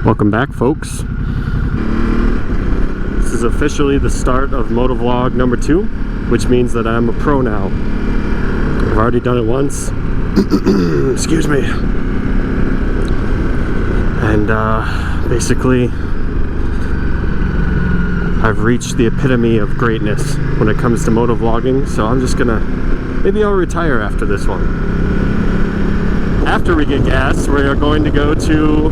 Welcome back, folks. This is officially the start of Moto Vlog number 2, which means that I'm a pro now. I've already done it once. Excuse me. And basically, I've reached the epitome of greatness when it comes to moto vlogging, so I'm just gonna, maybe I'll retire after this one. After we get gas, we are going to go to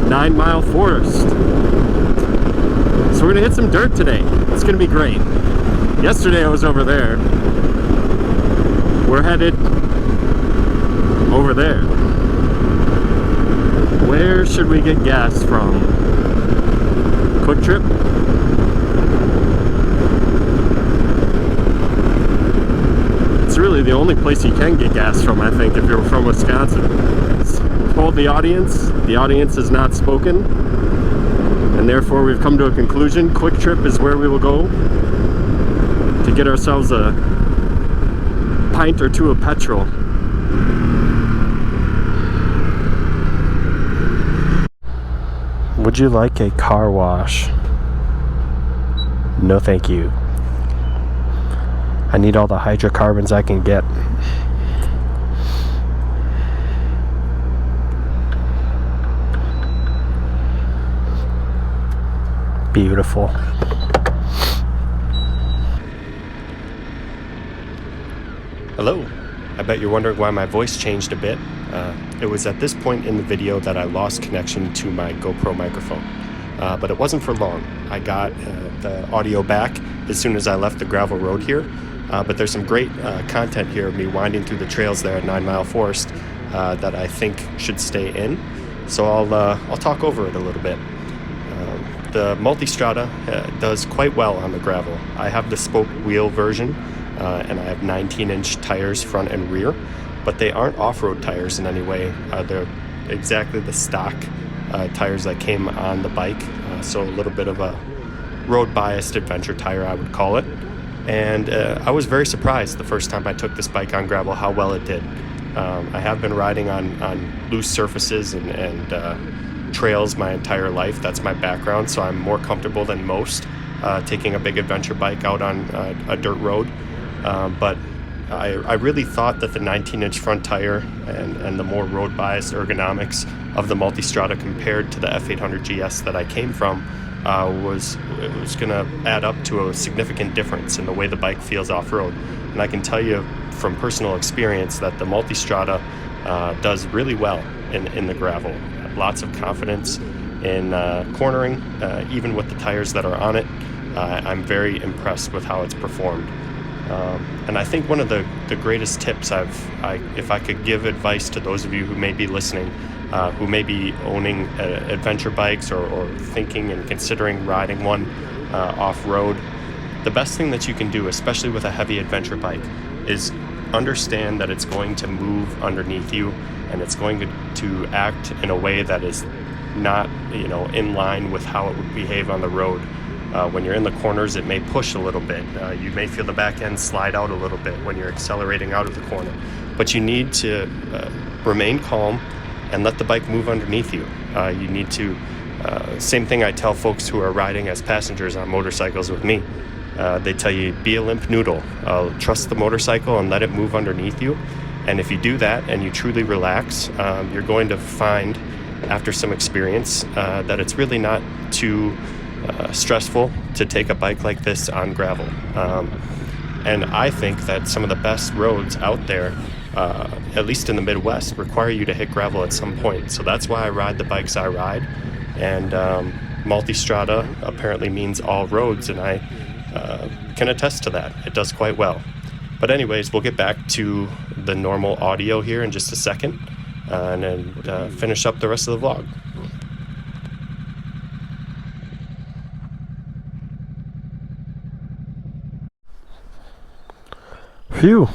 9 Mile Forest. So we're gonna hit some dirt today. It's gonna be great. Yesterday I was over there. We're headed over there. Where should we get gas from? Quick Trip? It's really the only place you can get gas from, I think, if you're from Wisconsin. Told the audience has not spoken, and therefore we've come to a conclusion. Quick Trip is where we will go to get ourselves a pint or two of petrol. Would you like a car wash? No, thank you. I need all the hydrocarbons I can get. Beautiful. Hello. I bet you're wondering why my voice changed a bit. It was at this point in the video that I lost connection to my GoPro microphone. But it wasn't for long. I got the audio back as soon as I left the gravel road here. But there's some great content here of me winding through the trails there at 9 Mile Forest that I think should stay in. So I'll talk over it a little bit. The Multistrada does quite well on the gravel. I have the spoke wheel version, and I have 19-inch tires front and rear, but they aren't off-road tires in any way. They're exactly the stock tires that came on the bike, so a little bit of a road-biased adventure tire, I would call it. And I was very surprised the first time I took this bike on gravel how well it did. I have been riding on loose surfaces and trails my entire life. That's my background, so I'm more comfortable than most taking a big adventure bike out on a dirt road. But I really thought that the 19-inch front tire and the more road-biased ergonomics of the Multistrada compared to the F800 GS that I came from was going to add up to a significant difference in the way the bike feels off-road. And I can tell you from personal experience that the Multistrada does really well in the gravel. Lots of confidence in cornering, even with the tires that are on it. I'm very impressed with how it's performed. And I think one of the greatest tips if I could give advice to those of you who may be listening, who may be owning adventure bikes or thinking and considering riding one off-road, the best thing that you can do, especially with a heavy adventure bike, is understand that it's going to move underneath you and it's going to act in a way that is not, in line with how it would behave on the road. When you're in the corners, it may push a little bit. You may feel the back end slide out a little bit when you're accelerating out of the corner. But you need to remain calm and let the bike move underneath you. You need to, same thing I tell folks who are riding as passengers on motorcycles with me. They tell you, be a limp noodle. Trust the motorcycle and let it move underneath you. And if you do that and you truly relax, you're going to find, after some experience, that it's really not too stressful to take a bike like this on gravel. And I think that some of the best roads out there, at least in the Midwest, require you to hit gravel at some point. So that's why I ride the bikes I ride. And Multistrada apparently means all roads, and I can attest to that. It does quite well. But anyways, we'll get back to the normal audio here in just a second, and then finish up the rest of the vlog. Phew.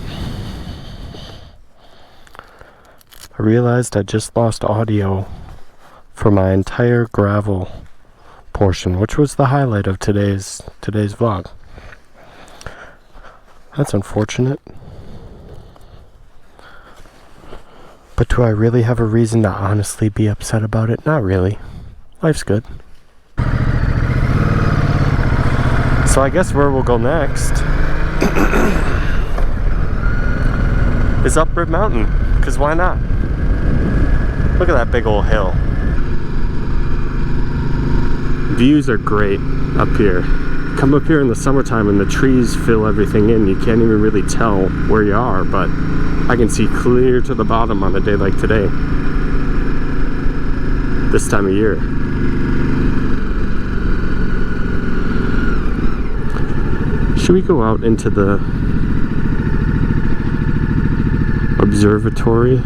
I realized I just lost audio for my entire gravel portion, which was the highlight of today's vlog. That's unfortunate. But do I really have a reason to honestly be upset about it? Not really. Life's good. So I guess where we'll go next is up Rib Mountain, because why not? Look at that big old hill. Views are great up here. Come up here in the summertime and the trees fill everything in. You can't even really tell where you are, but I can see clear to the bottom on a day like today. This time of year. Should we go out into the observatory?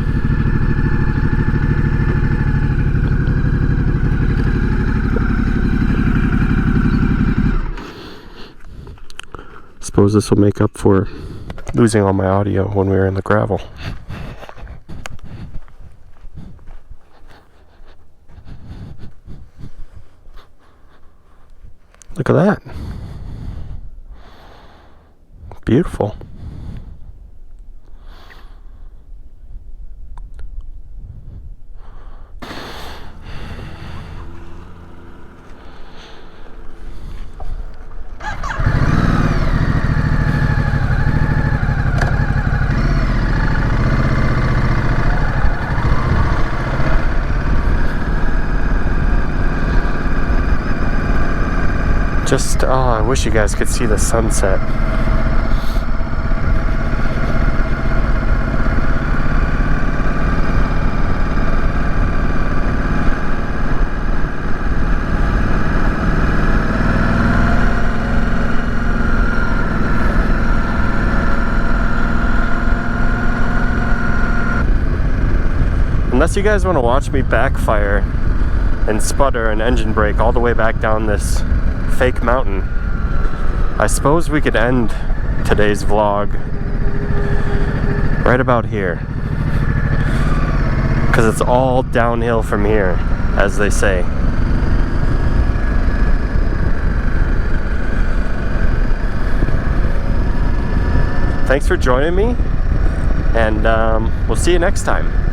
Suppose this will make up for losing all my audio when we were in the gravel. Look at that. Beautiful. Just, oh, I wish you guys could see the sunset. Unless you guys want to watch me backfire and sputter and engine brake all the way back down this fake mountain, I suppose we could end today's vlog right about here, because it's all downhill from here, as they say. Thanks for joining me, and we'll see you next time.